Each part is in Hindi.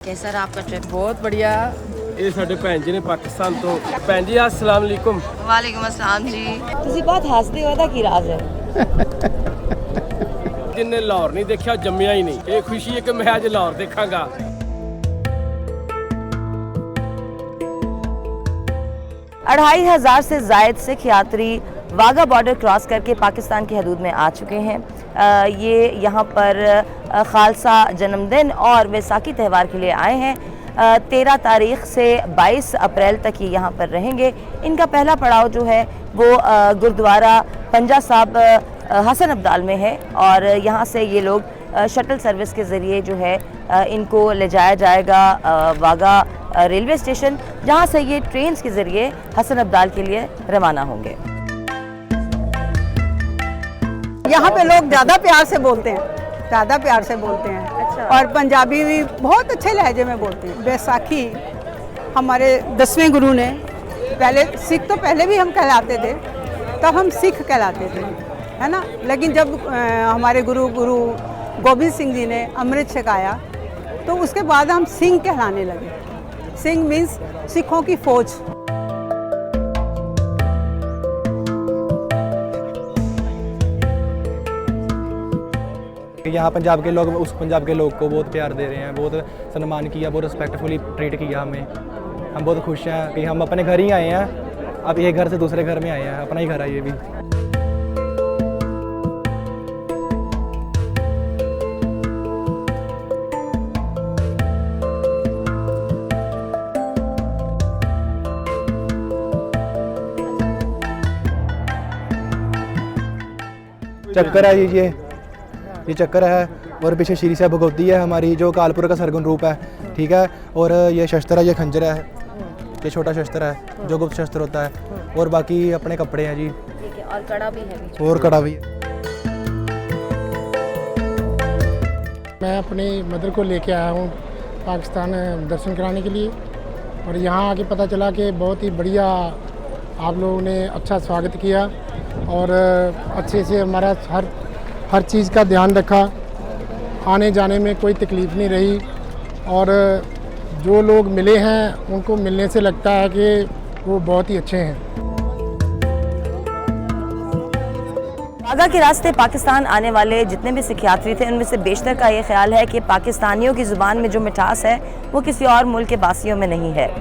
कैसा रहा आपका ट्रिप? बहुत बढ़िया। ਇਹ ਸਾਡੇ ਭੈਣ ਜੀ ਨੇ ਪਾਕਿਸਤਾਨ ਤੋਂ। ਭੈਣ ਜੀ अस्सलाम वालेकुम। वालेकुम अस्सलाम जी। ਤੁਸੀਂ ਬਹੁਤ ਹੱਸਦੇ ਹੋ, ਇਹਦਾ ਕੀ ਰਾਜ਼ ਹੈ? ਜਿੰਨੇ ਲਾਹੌਰ नहीं देखा जम्मिया ही नहीं। ये खुशी है कि मैं आज लाहौर देखांगा। 2500 से जायद सिख यात्री वाघा बॉर्डर क्रॉस करके पाकिस्तान की हदूद में आ चुके हैं। ये यहाँ पर खालसा जन्मदिन और वैसाखी त्यौहार के लिए आए हैं। 13 तारीख से 22 अप्रैल तक ये यहाँ पर रहेंगे। इनका पहला पड़ाव जो है वो गुरुद्वारा पंजा साहब हसन अब्दाल में है और यहाँ से ये लोग शटल सर्विस के ज़रिए जो है इनको ले जाया जाएगा वाघा रेलवे स्टेशन, जहाँ से ये ट्रेन के ज़रिए हसन अब्दाल के लिए रवाना होंगे। यहाँ पे लोग ज़्यादा प्यार से बोलते हैं, ज़्यादा प्यार से बोलते हैं। अच्छा। और पंजाबी भी बहुत अच्छे लहजे में बोलते हैं। बैसाखी हमारे 10वें गुरु ने, पहले सिख तो पहले भी हम कहलाते थे, तब हम सिख कहलाते थे, है ना। लेकिन जब हमारे गुरु गोविंद सिंह जी ने अमृत छकाया तो उसके बाद हम सिंह कहलाने लगे। सिंह मीन्स सिखों की फौज। यहाँ पंजाब के लोग उस पंजाब के लोग को बहुत प्यार दे रहे हैं, बहुत सम्मान किया, बहुत रिस्पेक्टफुली ट्रीट किया हमें। हम बहुत खुश हैं कि हम अपने घर ही आए हैं। अब एक घर से दूसरे घर में आए हैं, अपना ही घर है ये भी। चक्कर है ये चक्कर है और पीछे श्री साहब भगवती है हमारी, जो कालपुर का सरगुन रूप है, ठीक है। और ये शस्त्र है, ये खंजर है, ये छोटा शस्त्र है जो गुप्त शस्त्र होता है। और बाकी अपने कपड़े हैं जी। ठीक है, और कड़ा भी है। और कड़ा भी। मैं अपनी मदर को लेके आया हूँ पाकिस्तान दर्शन कराने के लिए, और यहाँ आके पता चला कि बहुत ही बढ़िया आप लोगों ने अच्छा स्वागत किया और अच्छे से हमारा हर चीज़ का ध्यान रखा। आने जाने में कोई तकलीफ़ नहीं रही और जो लोग मिले हैं उनको मिलने से लगता है कि वो बहुत ही अच्छे हैं। वाघा के रास्ते पाकिस्तान आने वाले जितने भी सिख यात्री थे उनमें से बेशतर का ये ख्याल है कि पाकिस्तानियों की ज़ुबान में जो मिठास है वो किसी और मुल्क के बासियों में नहीं है।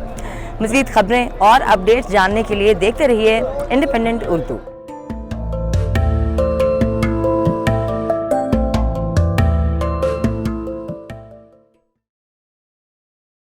मज़ीद खबरें और अपडेट्स जानने के लिए देखते रहिए इंडिपेंडेंट उर्दू।